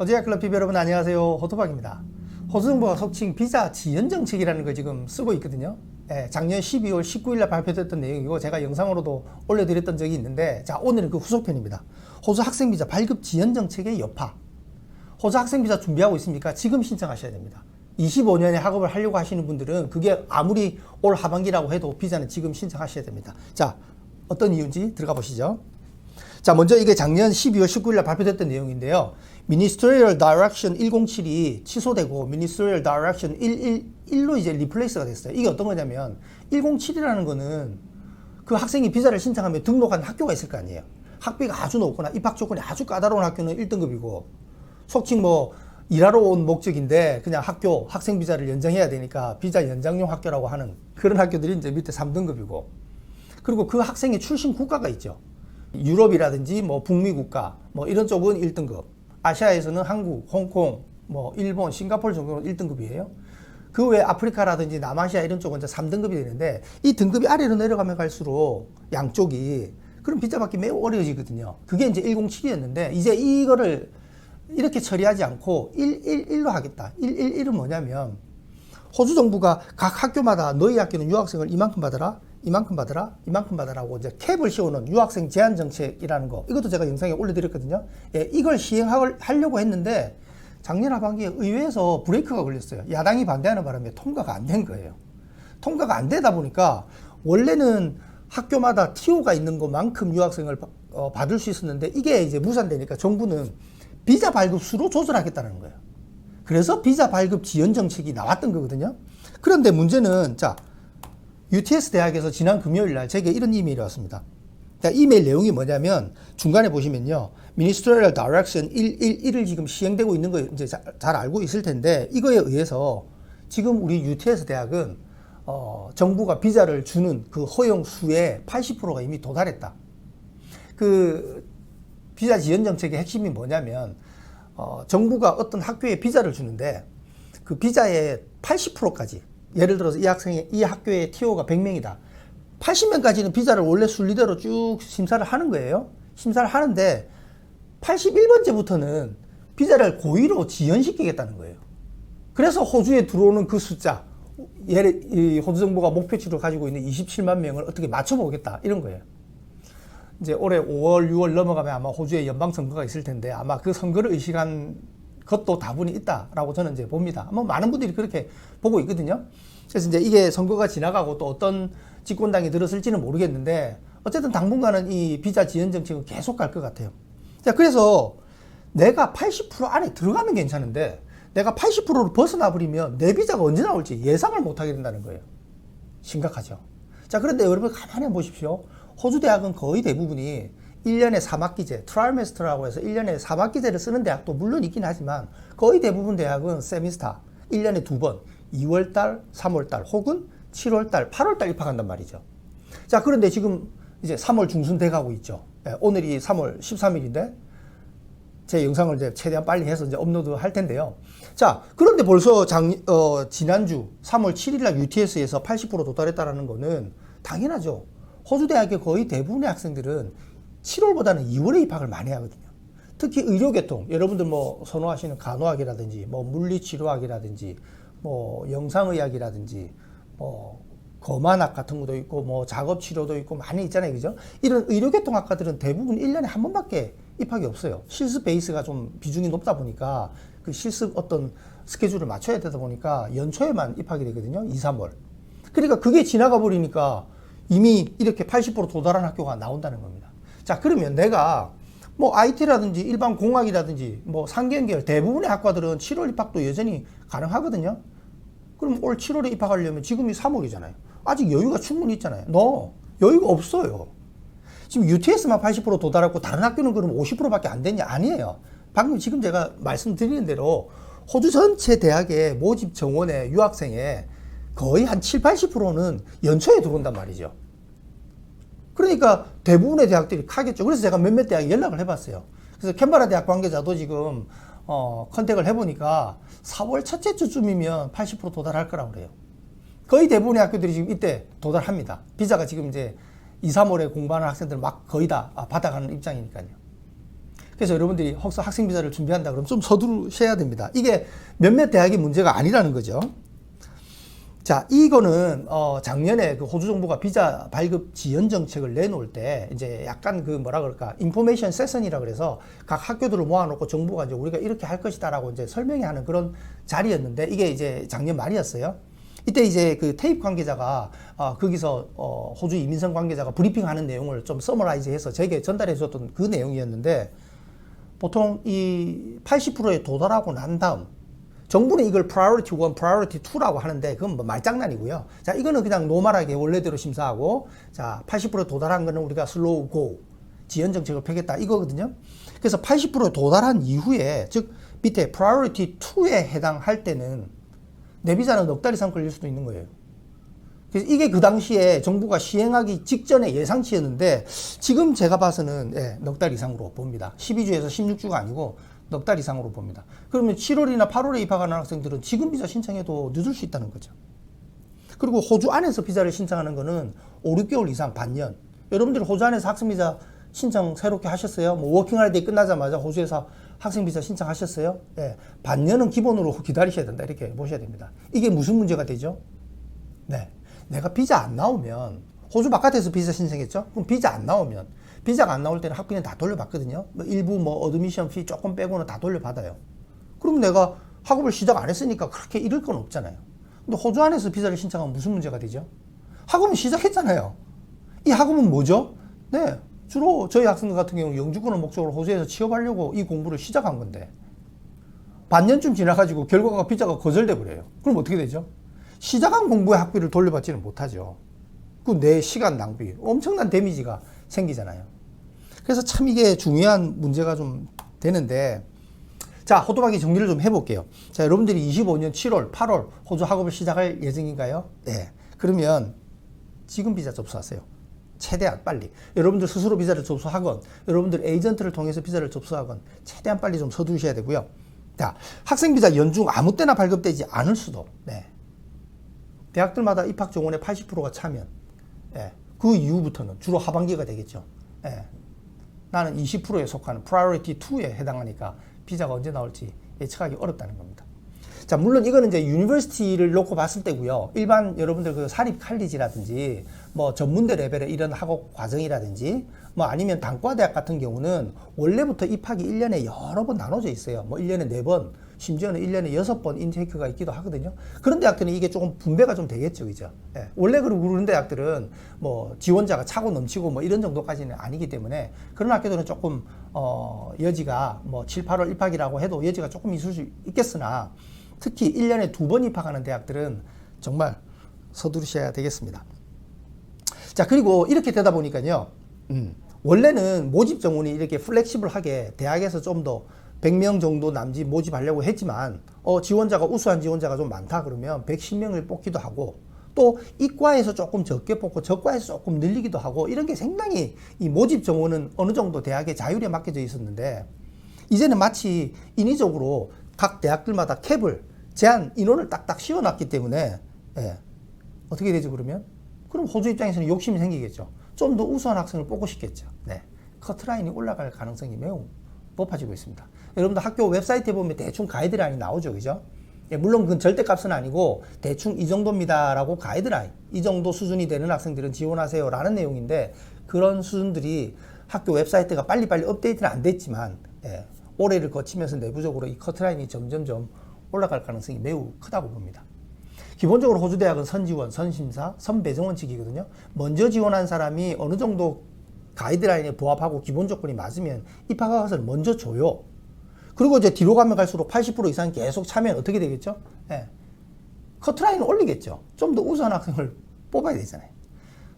호주야클럽 TV 여러분 안녕하세요. 호토박입니다. 호주 정부가 속칭 비자 지연 정책이라는 걸 지금 쓰고 있거든요. 작년 12월 19일날 발표됐던 내용이고 제가 영상으로도 올려드렸던 적이 있는데, 자, 오늘은 그 후속편입니다. 호주 학생비자 발급 지연 정책의 여파. 호주 학생비자 준비하고 있습니까? 지금 신청하셔야 됩니다. 25년에 학업을 하려고 하시는 분들은 그게 아무리 올 하반기라고 해도 비자는 지금 신청하셔야 됩니다. 자, 어떤 이유인지 들어가 보시죠. 자, 먼저 이게 작년 12월 19일날 발표됐던 내용인데요. Ministerial Direction 107이 취소되고 Ministerial Direction 111로 이제 리플레이스가 됐어요. 이게 어떤 거냐면 107이라는 거는 그 학생이 비자를 신청하면 등록한 학교가 있을 거 아니에요. 학비가 아주 높거나 입학 조건이 아주 까다로운 학교는 1등급이고, 속칭 뭐 일하러 온 목적인데 그냥 학교 학생 비자를 연장해야 되니까 비자 연장용 학교라고 하는 그런 학교들이 이제 밑에 3등급이고, 그리고 그 학생의 출신 국가가 있죠. 유럽이라든지 뭐 북미 국가 뭐 이런 쪽은 1등급, 아시아에서는 한국, 홍콩, 뭐 일본, 싱가포르 정도는 1등급이에요. 그 외에 아프리카라든지 남아시아 이런 쪽은 이제 3등급이 되는데, 이 등급이 아래로 내려가면 갈수록 양쪽이 그럼 비자 받기 매우 어려워지거든요. 그게 이제 107이었는데 이제 이거를 이렇게 처리하지 않고 111로 하겠다. 111은 뭐냐면 호주 정부가 각 학교마다 너희 학교는 유학생을 이만큼 받아라, 이만큼 받아라, 이만큼 받아라고 이제 캡을 씌우는 유학생 제한 정책이라는 거, 이것도 제가 영상에 올려드렸거든요. 이걸 시행하려고 했는데 작년 하반기에 의회에서 브레이크가 걸렸어요. 야당이 반대하는 바람에 통과가 안 된 거예요. 통과가 안 되다 보니까 원래는 학교마다 TO가 있는 것만큼 유학생을 받을 수 있었는데 이게 이제 무산되니까 정부는 비자 발급 수로 조절하겠다는 거예요. 그래서 비자 발급 지연 정책이 나왔던 거거든요. 그런데 문제는, 자, UTS 대학에서 지난 금요일 날 제게 이런 이메일이 왔습니다. 자, 이메일 내용이 뭐냐면 중간에 보시면요, Ministerial Direction 111을 지금 시행되고 있는 거 이제 잘 알고 있을 텐데, 이거에 의해서 지금 우리 UTS 대학은 정부가 비자를 주는 그 허용 수의 80%가 이미 도달했다. 그 비자 지연 정책의 핵심이 뭐냐면 정부가 어떤 학교에 비자를 주는데 그 비자의 80%까지, 예를 들어서 이 학교의 TO가 100명이다. 80명까지는 비자를 원래 순리대로 쭉 심사를 하는 거예요. 심사를 하는데 81번째부터는 비자를 고의로 지연시키겠다는 거예요. 그래서 호주에 들어오는 그 숫자, 호주 정부가 목표치로 가지고 있는 27만 명을 어떻게 맞춰보겠다, 이런 거예요. 이제 올해 5월, 6월 넘어가면 아마 호주에 연방 선거가 있을 텐데 아마 그 선거를 의식한 것도 다분히 있다라고 저는 이제 봅니다. 뭐 많은 분들이 그렇게 보고 있거든요. 그래서 이제 이게 선거가 지나가고 또 어떤 집권당이 들었을지는 모르겠는데 어쨌든 당분간은 이 비자 지연 정책은 계속 갈 것 같아요. 자, 그래서 내가 80% 안에 들어가면 괜찮은데 내가 80%를 벗어나 버리면 내 비자가 언제 나올지 예상을 못 하게 된다는 거예요. 심각하죠. 자, 그런데 여러분 가만히 한번 보십시오. 호주 대학은 거의 대부분이 1년에 3학기제, 트라이메스터라고 해서 1년에 3학기제를 쓰는 대학도 물론 있긴 하지만 거의 대부분 대학은 세미스터, 1년에 2번, 2월달, 3월달 혹은 7월달, 8월달 입학한단 말이죠. 자, 그런데 지금 이제 3월 중순 돼가고 있죠. 오늘이 3월 13일인데 제 영상을 이제 최대한 빨리 해서 이제 업로드 할 텐데요. 자, 그런데 벌써 지난주 3월 7일날 UTS에서 80% 도달했다라는 거는 당연하죠. 호주 대학의 거의 대부분의 학생들은 7월보다는 2월에 입학을 많이 하거든요. 특히 의료계통, 여러분들 뭐 선호하시는 간호학이라든지 뭐 물리치료학이라든지 뭐 영상의학이라든지 뭐 거만학 같은 것도 있고 뭐 작업치료도 있고 많이 있잖아요, 그죠? 이런 의료계통 학과들은 대부분 1년에 한 번밖에 입학이 없어요. 실습 베이스가 좀 비중이 높다 보니까 그 실습 어떤 스케줄을 맞춰야 되다 보니까 연초에만 입학이 되거든요. 2, 3월. 그러니까 그게 지나가 버리니까 이미 이렇게 80% 도달한 학교가 나온다는 겁니다. 자, 그러면 내가 뭐 IT라든지 일반 공학이라든지 뭐 상경계열 대부분의 학과들은 7월 입학도 여전히 가능하거든요. 그럼 올 7월에 입학하려면 지금이 3월이잖아요. 아직 여유가 충분히 있잖아요. 여유가 없어요. 지금 UTS만 80% 도달했고 다른 학교는 그럼 50%밖에 안 됐냐? 아니에요. 방금 지금 제가 말씀드리는 대로 호주 전체 대학의 모집 정원의 유학생의 거의 한 7, 80%는 연초에 들어온단 말이죠. 그러니까 대부분의 대학들이 가겠죠. 그래서 제가 몇몇 대학에 연락을 해봤어요. 그래서 캔버라 대학 관계자도 지금 컨택을 해보니까 4월 첫째 주쯤이면 80% 도달할 거라고 그래요. 거의 대부분의 학교들이 지금 이때 도달합니다. 비자가 지금 이제 2, 3월에 공부하는 학생들 막 거의 다 받아가는 입장이니까요. 그래서 여러분들이 혹시 학생 비자를 준비한다 그러면 좀 서두르셔야 됩니다. 이게 몇몇 대학의 문제가 아니라는 거죠. 자, 이거는 작년에 그 호주 정부가 비자 발급 지연 정책을 내놓을 때 이제 약간 그 뭐라 그럴까 인포메이션 세션이라 그래서 각 학교들을 모아놓고 정부가 이제 우리가 이렇게 할 것이다라고 이제 설명하는 그런 자리였는데 이게 이제 작년 말이었어요. 이때 이제 그 테이프 관계자가 거기서 호주 이민성 관계자가 브리핑하는 내용을 좀 서머라이즈해서 제게 전달해 줬던 그 내용이었는데 보통 이 80%에 도달하고 난 다음 정부는 이걸 priority 1, priority 2라고 하는데 그건 뭐 말장난이고요. 자, 이거는 그냥 노멀하게 원래대로 심사하고 자, 80% 도달한 거는 우리가 슬로우 고 지연 정책을 펴겠다 이거거든요. 그래서 80%에 도달한 이후에 즉 밑에 priority 2에 해당할 때는 내 비자는 넉 달 이상 걸릴 수도 있는 거예요. 그래서 이게 그 당시에 정부가 시행하기 직전의 예상치였는데 지금 제가 봐서는 넉 달 이상으로 봅니다. 12주에서 16주가 아니고 넉 달 이상으로 봅니다. 그러면 7월이나 8월에 입학하는 학생들은 지금 비자 신청해도 늦을 수 있다는 거죠. 그리고 호주 안에서 비자를 신청하는 거는 5, 6개월 이상, 반년. 여러분들 호주 안에서 학생 비자 신청 새롭게 하셨어요? 뭐 워킹 할데이 끝나자마자 호주에서 학생 비자 신청하셨어요? 예. 반년은 기본으로 기다리셔야 된다. 이렇게 보셔야 됩니다. 이게 무슨 문제가 되죠? 네. 내가 비자 안 나오면 호주 바깥에서 비자 신청했죠? 그럼 비자 안 나오면 비자가 안 나올 때는 학비는 다 돌려받거든요. 뭐 일부 뭐 어드미션 피 조금 빼고는 다 돌려받아요. 그럼 내가 학업을 시작 안 했으니까 그렇게 잃을 건 없잖아요. 근데 호주 안에서 비자를 신청하면 무슨 문제가 되죠? 학업은 시작했잖아요. 이 학업은 뭐죠? 네. 주로 저희 학생들 같은 경우 영주권을 목적으로 호주에서 취업하려고 이 공부를 시작한 건데 반년쯤 지나가지고 결과가 비자가 거절돼 버려요. 그럼 어떻게 되죠? 시작한 공부의 학비를 돌려받지는 못하죠. 그 내 시간 낭비, 엄청난 데미지가 생기잖아요. 그래서 참 이게 중요한 문제가 좀 되는데 자, 호두박이 정리를 좀 해볼게요. 자, 여러분들이 25년 7월, 8월 호주 학업을 시작할 예정인가요? 네. 그러면 지금 비자 접수하세요. 최대한 빨리. 여러분들 스스로 비자를 접수하건 여러분들 에이전트를 통해서 비자를 접수하건 최대한 빨리 좀 서두르셔야 되고요. 자, 학생 비자 연중 아무 때나 발급되지 않을 수도. 네. 대학들마다 입학 정원의 80%가 차면 그 이후부터는 주로 하반기가 되겠죠. 나는 20%에 속하는 priority 2에 해당하니까 비자가 언제 나올지 예측하기 어렵다는 겁니다. 자, 물론 이거는 이제 유니버시티를 놓고 봤을 때고요. 일반 여러분들 그 사립 칼리지라든지 뭐 전문대 레벨의 이런 학업 과정이라든지 뭐 아니면 단과대학 같은 경우는 원래부터 입학이 1년에 여러 번 나눠져 있어요. 뭐 1년에 4번, 심지어는 1년에 6번 인테이크가 있기도 하거든요. 그런 대학들은 이게 조금 분배가 좀 되겠죠. 그죠? 예. 원래 그런 대학들은 뭐 지원자가 차고 넘치고 뭐 이런 정도까지는 아니기 때문에 그런 학교들은 조금, 여지가 뭐 7, 8월 입학이라고 해도 여지가 조금 있을 수 있겠으나 특히 1년에 2번 입학하는 대학들은 정말 서두르셔야 되겠습니다. 자, 그리고 이렇게 되다 보니까요. 원래는 모집 정원이 이렇게 플렉시블하게 대학에서 좀 더 100명 정도 남짓 모집하려고 했지만 지원자가 우수한 지원자가 좀 많다 그러면 110명을 뽑기도 하고 또 이과에서 조금 적게 뽑고 저과에서 조금 늘리기도 하고 이런 게 상당히 이 모집 정원은 어느 정도 대학의 자율에 맡겨져 있었는데 이제는 마치 인위적으로 각 대학들마다 캡을 제한 인원을 딱딱 씌워놨기 때문에 어떻게 되죠 그러면? 그럼 호주 입장에서는 욕심이 생기겠죠. 좀 더 우수한 학생을 뽑고 싶겠죠. 네. 커트라인이 올라갈 가능성이 매우 높아지고 있습니다. 여러분들 학교 웹사이트에 보면 대충 가이드라인이 나오죠. 그죠? 물론 그건 절대값은 아니고 대충 이 정도입니다라고 가이드라인, 이 정도 수준이 되는 학생들은 지원하세요 라는 내용인데 그런 수준들이 학교 웹사이트가 빨리빨리 업데이트는 안 됐지만 올해를 거치면서 내부적으로 이 커트라인이 점점점 올라갈 가능성이 매우 크다고 봅니다. 기본적으로 호주 대학은 선지원, 선심사, 선배정 원칙이거든요. 먼저 지원한 사람이 어느 정도 가이드라인에 부합하고 기본 조건이 맞으면 입학 허가서를 먼저 줘요. 그리고 이제 뒤로 가면 갈수록 80% 이상 계속 차면 어떻게 되겠죠? 커트라인을 올리겠죠. 좀 더 우수한 학생을 뽑아야 되잖아요.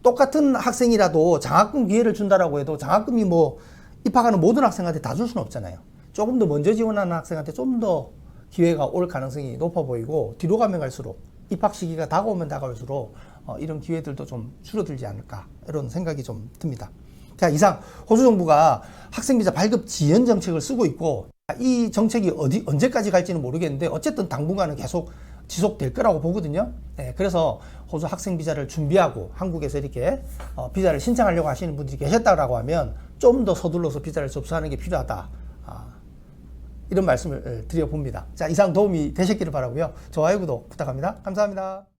똑같은 학생이라도 장학금 기회를 준다라고 해도 장학금이 뭐 입학하는 모든 학생한테 다 줄 수는 없잖아요. 조금 더 먼저 지원하는 학생한테 좀 더 기회가 올 가능성이 높아 보이고 뒤로 가면 갈수록 입학 시기가 다가오면 다가올수록 이런 기회들도 좀 줄어들지 않을까 이런 생각이 좀 듭니다. 자, 이상 호주 정부가 학생비자 발급 지연 정책을 쓰고 있고 이 정책이 언제까지 갈지는 모르겠는데 어쨌든 당분간은 계속 지속될 거라고 보거든요. 그래서 호주 학생비자를 준비하고 한국에서 이렇게 비자를 신청하려고 하시는 분들이 계셨다고 하면 좀 더 서둘러서 비자를 접수하는 게 필요하다. 이런 말씀을 드려봅니다. 자, 이상 도움이 되셨기를 바라고요. 좋아요, 구독 부탁합니다. 감사합니다.